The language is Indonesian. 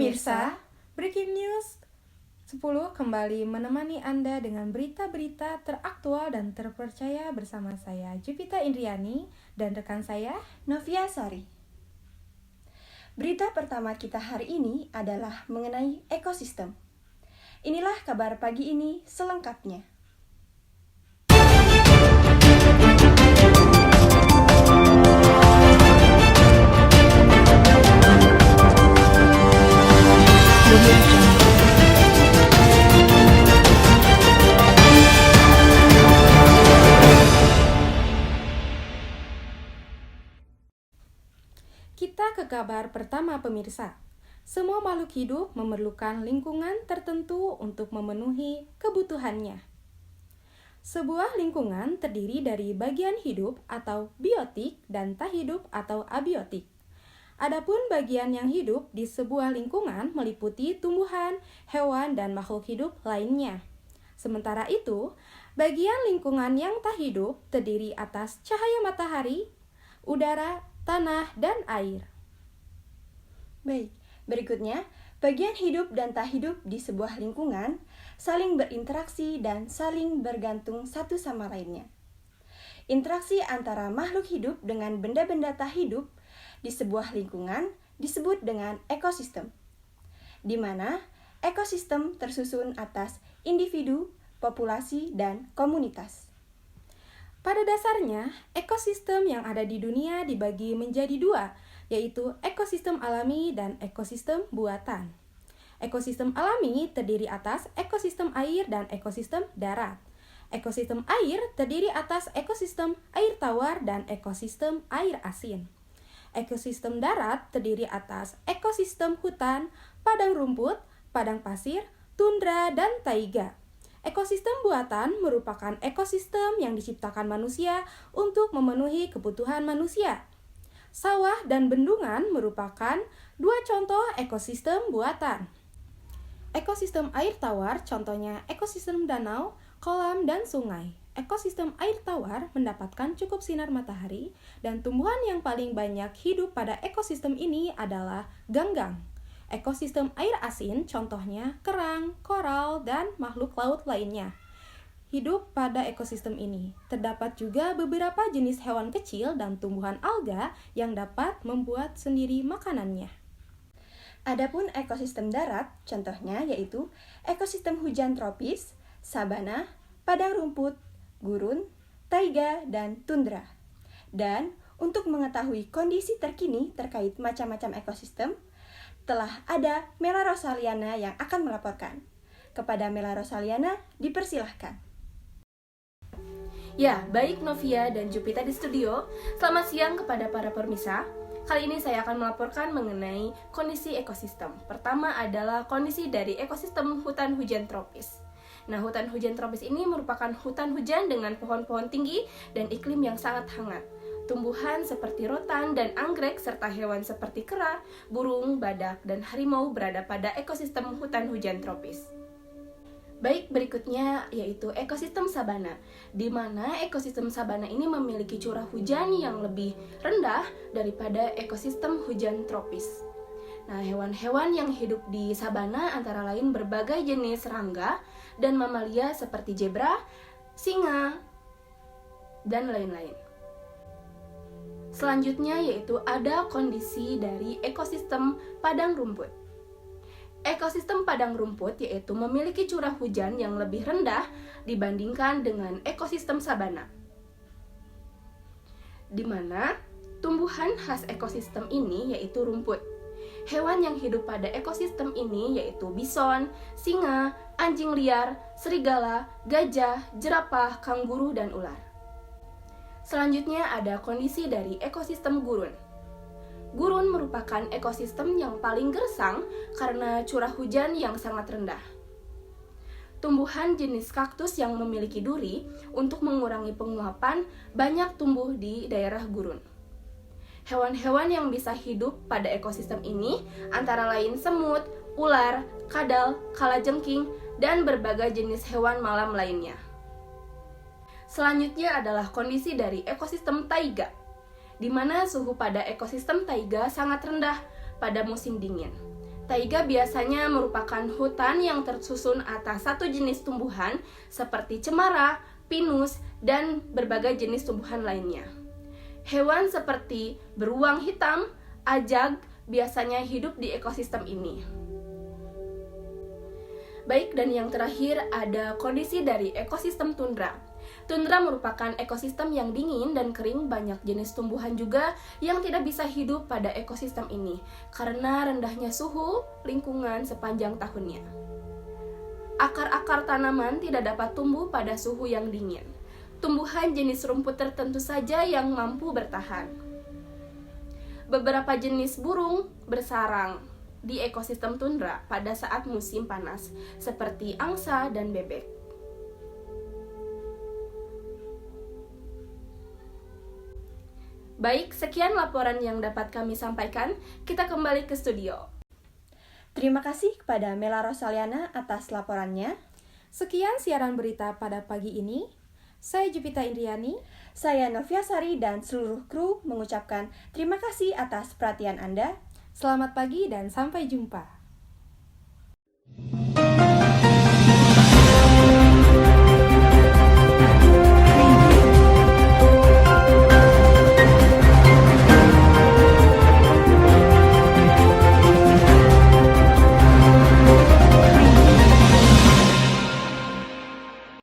Pemirsa, Breaking News 10 kembali menemani Anda dengan berita-berita teraktual dan terpercaya bersama saya, Jupita Indriani, dan rekan saya, Novia Sari. Berita pertama kita hari ini adalah mengenai ekosistem. Inilah kabar pagi ini selengkapnya. Kita ke kabar pertama pemirsa. Semua makhluk hidup memerlukan lingkungan tertentu untuk memenuhi kebutuhannya. Sebuah lingkungan terdiri dari bagian hidup atau biotik dan tak hidup atau abiotik. Adapun bagian yang hidup di sebuah lingkungan meliputi tumbuhan, hewan, dan makhluk hidup lainnya. Sementara itu, bagian lingkungan yang tak hidup terdiri atas cahaya matahari, udara, tanah, dan air. Baik, berikutnya, bagian hidup dan tak hidup di sebuah lingkungan saling berinteraksi dan saling bergantung satu sama lainnya. Interaksi antara makhluk hidup dengan benda-benda tak hidup di sebuah lingkungan disebut dengan ekosistem, di mana ekosistem tersusun atas individu, populasi, dan komunitas. Pada dasarnya, ekosistem yang ada di dunia dibagi menjadi dua, yaitu ekosistem alami dan ekosistem buatan. Ekosistem alami terdiri atas ekosistem air dan ekosistem darat. Ekosistem air terdiri atas ekosistem air tawar dan ekosistem air asin. Ekosistem darat terdiri atas ekosistem hutan, padang rumput, padang pasir, tundra, dan taiga. Ekosistem buatan merupakan ekosistem yang diciptakan manusia untuk memenuhi kebutuhan manusia. Sawah dan bendungan merupakan dua contoh ekosistem buatan. Ekosistem air tawar contohnya ekosistem danau, kolam, dan sungai. Ekosistem air tawar mendapatkan cukup sinar matahari dan tumbuhan yang paling banyak hidup pada ekosistem ini adalah ganggang. Ekosistem air asin contohnya kerang, koral, dan makhluk laut lainnya hidup pada ekosistem ini. Terdapat juga beberapa jenis hewan kecil dan tumbuhan alga yang dapat membuat sendiri makanannya. Adapun ekosistem darat, contohnya yaitu ekosistem hujan tropis, sabana, padang rumput, gurun, taiga, dan tundra. Dan untuk mengetahui kondisi terkini terkait macam-macam ekosistem, telah ada Mela Rosaliana yang akan melaporkan. Kepada Mela Rosaliana, dipersilahkan. Ya, baik Novia dan Jupita di studio. Selamat siang kepada para pemirsa. Kali ini saya akan melaporkan mengenai kondisi ekosistem. Pertama adalah kondisi dari ekosistem hutan hujan tropis. Nah, hutan hujan tropis ini merupakan hutan hujan dengan pohon-pohon tinggi dan iklim yang sangat hangat. Tumbuhan seperti rotan dan anggrek serta hewan seperti kera, burung, badak, dan harimau berada pada ekosistem hutan hujan tropis. Baik, berikutnya yaitu ekosistem sabana, di mana ekosistem sabana ini memiliki curah hujan yang lebih rendah daripada ekosistem hujan tropis. Nah, hewan-hewan yang hidup di sabana antara lain berbagai jenis serangga dan mamalia seperti zebra, singa, dan lain-lain. Selanjutnya yaitu ada kondisi dari ekosistem padang rumput. Ekosistem padang rumput yaitu memiliki curah hujan yang lebih rendah dibandingkan dengan ekosistem sabana, di mana tumbuhan khas ekosistem ini yaitu rumput. Hewan yang hidup pada ekosistem ini yaitu bison, singa, anjing liar, serigala, gajah, jerapah, kanguru, dan ular. Selanjutnya ada kondisi dari ekosistem gurun. Gurun merupakan ekosistem yang paling gersang karena curah hujan yang sangat rendah. Tumbuhan jenis kaktus yang memiliki duri untuk mengurangi penguapan banyak tumbuh di daerah gurun. Hewan-hewan yang bisa hidup pada ekosistem ini antara lain semut, ular, kadal, kalajengking, dan berbagai jenis hewan malam lainnya. Selanjutnya adalah kondisi dari ekosistem taiga, di mana suhu pada ekosistem taiga sangat rendah pada musim dingin. Taiga biasanya merupakan hutan yang tersusun atas satu jenis tumbuhan seperti cemara, pinus, dan berbagai jenis tumbuhan lainnya. Hewan seperti beruang hitam, ajag biasanya hidup di ekosistem ini. Baik, dan yang terakhir ada kondisi dari ekosistem tundra. Tundra merupakan ekosistem yang dingin dan kering, banyak jenis tumbuhan juga yang tidak bisa hidup pada ekosistem ini karena rendahnya suhu lingkungan sepanjang tahunnya. Akar-akar tanaman tidak dapat tumbuh pada suhu yang dingin. Tumbuhan jenis rumput tertentu saja yang mampu bertahan. Beberapa jenis burung bersarang di ekosistem tundra pada saat musim panas, seperti angsa dan bebek. Baik, sekian laporan yang dapat kami sampaikan. Kita kembali ke studio. Terima kasih kepada Mela Rosaliana atas laporannya. Sekian siaran berita pada pagi ini. Saya Jupita Indriani. Saya Novia Sari dan seluruh kru mengucapkan terima kasih atas perhatian Anda. Selamat pagi dan sampai jumpa.